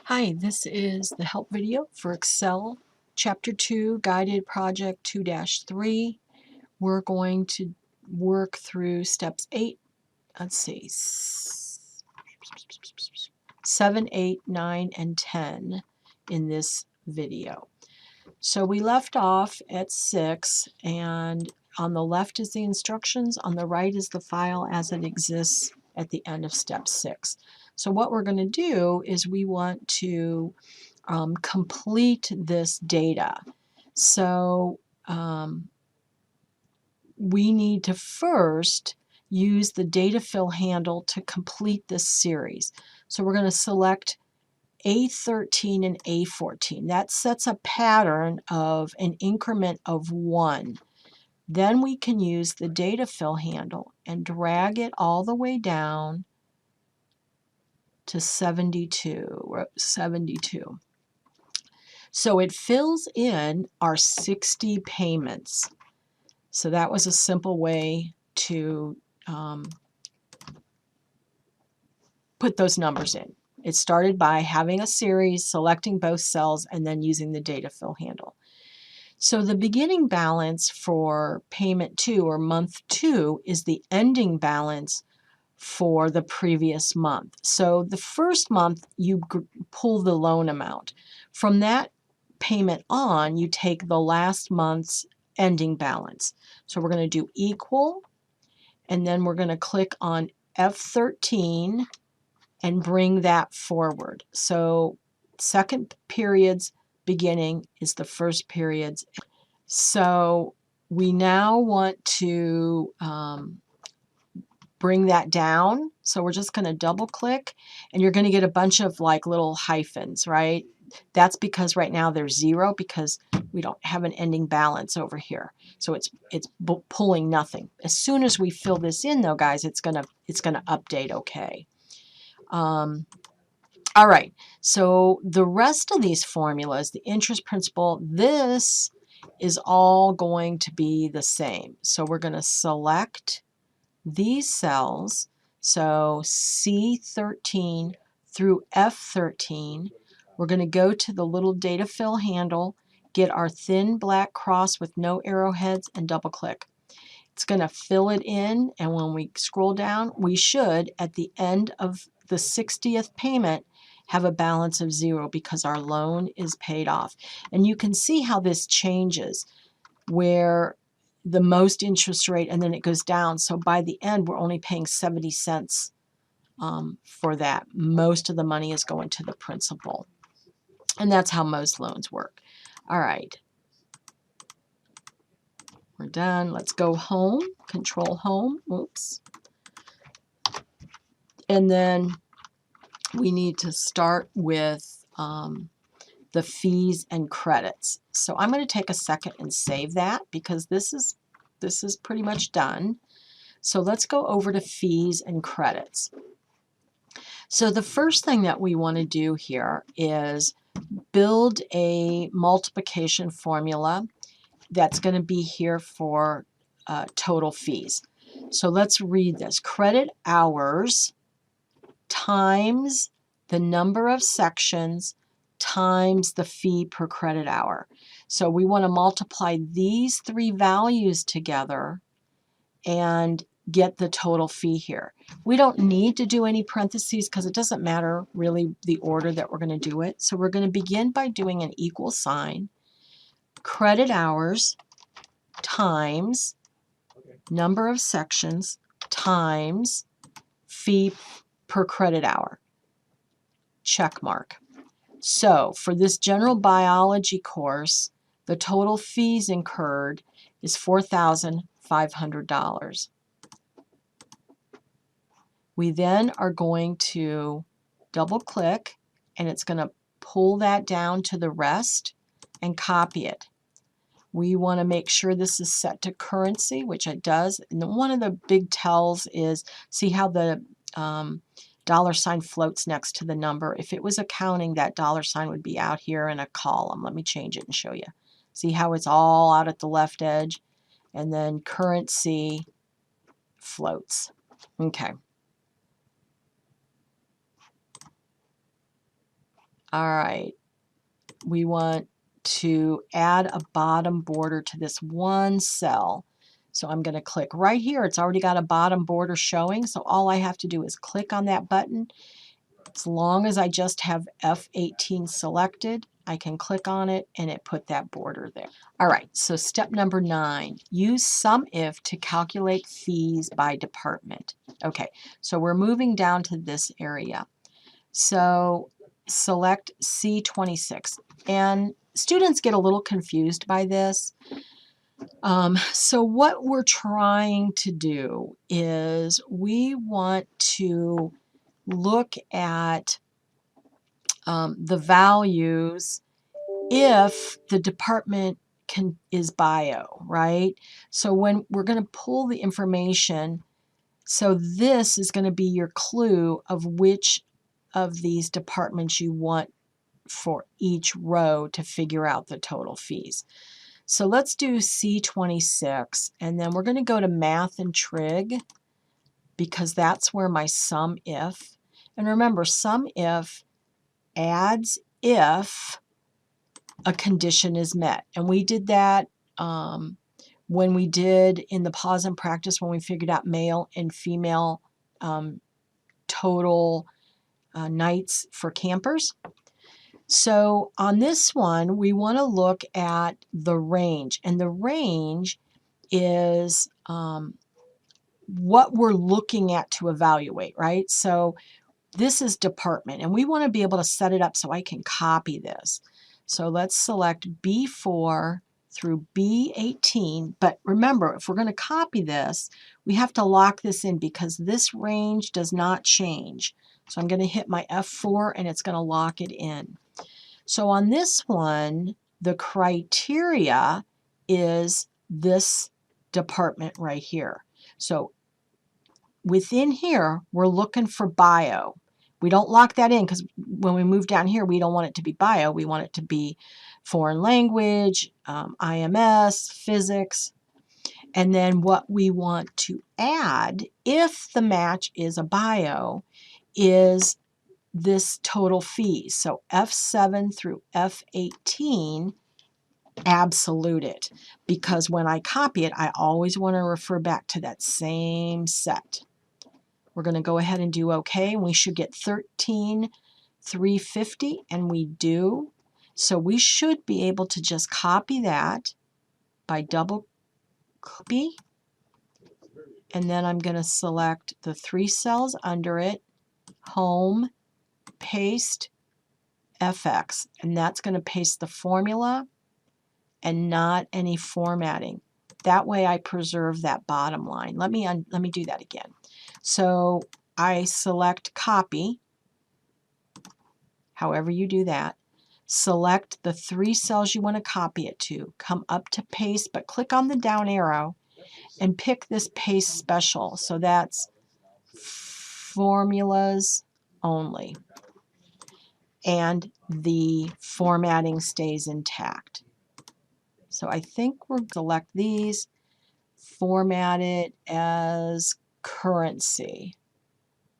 Hi, this is the help video for Excel Chapter 2 Guided Project 2-3. We're going to work through steps 8, let's see, 7, 8, 9, and 10 in this video. So we left off at 6, and on the left is the instructions, on the right is the file as it exists at the end of step 6. So what we're going to do is we want to complete this data. So we need to first use the data fill handle to complete this series. So we're going to select A13 and A14. That sets a pattern of an increment of 1. Then we can use the data fill handle and drag it all the way down to 72. So it fills in our 60 payments. So that was a simple way to put those numbers in. It started by having a series, selecting both cells, and then using the data fill handle. So the beginning balance for payment 2 or month 2 is the ending balance for the previous month. So the first month you pull the loan amount. From that payment on, you take the last month's ending balance. So we're going to do equal, and then we're going to click on F13 and bring that forward. So second period's beginning is the first period's. So we now want to bring that down. So we're just going to double click, and you're going to get a bunch of like little hyphens, right? That's because right now there's 0 because we don't have an ending balance over here. So it's pulling nothing. As soon as we fill this in though, guys, it's gonna update okay. All right, so the rest of these formulas, the interest principal, this is all going to be the same. So we're going to select these cells, so C13 through F13. We're going to go to the little data fill handle, get our thin black cross with no arrowheads, and double click. It's going to fill it in, and when we scroll down, we should, at the end of the 60th payment, have a balance of 0 because our loan is paid off. And you can see how this changes, where the most interest rate, and then it goes down. So by the end, we're only paying 70 cents for that. Most of the money is going to the principal. And that's how most loans work. All right. We're done. Let's go home. Control home. Oops. And then we need to start with the fees and credits. So I'm going to take a second and save that because this is pretty much done. So let's go over to fees and credits. So the first thing that we want to do here is build a multiplication formula that's going to be here for total fees. So let's read this. Credit hours times the number of sections times the fee per credit hour. So we want to multiply these three values together and get the total fee here. We don't need to do any parentheses because it doesn't matter really the order that we're going to do it. So we're going to begin by doing an equal sign. Credit hours times number of sections times fee per credit hour. Check mark. So for this general biology course, the total fees incurred is $4,500. We then are going to double click, and it's going to pull that down to the rest and copy it. We want to make sure this is set to currency, which it does. And one of the big tells is, see how the dollar sign floats next to the number. If it was accounting, that dollar sign would be out here in a column. Let me change it and show you. See how it's all out at the left edge? And then currency floats. Okay. All right, we want to add a bottom border to this one cell. So I'm going to click right here. It's already got a bottom border showing, so all I have to do is click on that button. As long as I just have F18 selected, I can click on it and it put that border there. All right, so step number 9, use SUMIF to calculate fees by department. Okay, so we're moving down to this area. So select C26, and students get a little confused by this. So what we're trying to do is we want to look at the values if the department is bio, right? So when we're going to pull the information, so this is going to be your clue of which of these departments you want for each row to figure out the total fees. So let's do C26, and then we're going to go to Math and Trig because that's where my SUMIF. And remember, SUMIF adds if a condition is met. And we did that when we did in the pause and practice when we figured out male and female total nights for campers. So on this one, we want to look at the range. And the range is what we're looking at to evaluate, right? So this is department, and we want to be able to set it up so I can copy this. So let's select B4 through B18. But remember, if we're going to copy this, we have to lock this in because this range does not change. So I'm going to hit my F4 and it's going to lock it in. So on this one, the criteria is this department right here. So within here, we're looking for bio. We don't lock that in because when we move down here, we don't want it to be bio. We want it to be foreign language, IMS, physics. And then what we want to add, if the match is a bio, is this total fees. So F7 through F18, absolute it. Because when I copy it, I always want to refer back to that same set. We're going to go ahead and do OK, and we should get 13,350, and we do. So we should be able to just copy that by double copy, and then I'm going to select the 3 cells under it, home, paste, FX, and that's going to paste the formula and not any formatting. That way I preserve that bottom line. Let me do that again. So I select copy, however you do that. Select the 3 cells you want to copy it to. Come up to paste, but click on the down arrow and pick this paste special. So that's formulas only. And the formatting stays intact. So I think we'll select these, format it as currency.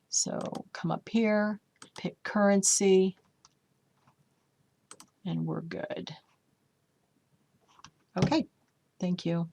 So come up here, pick currency, and we're good. Okay, thank you.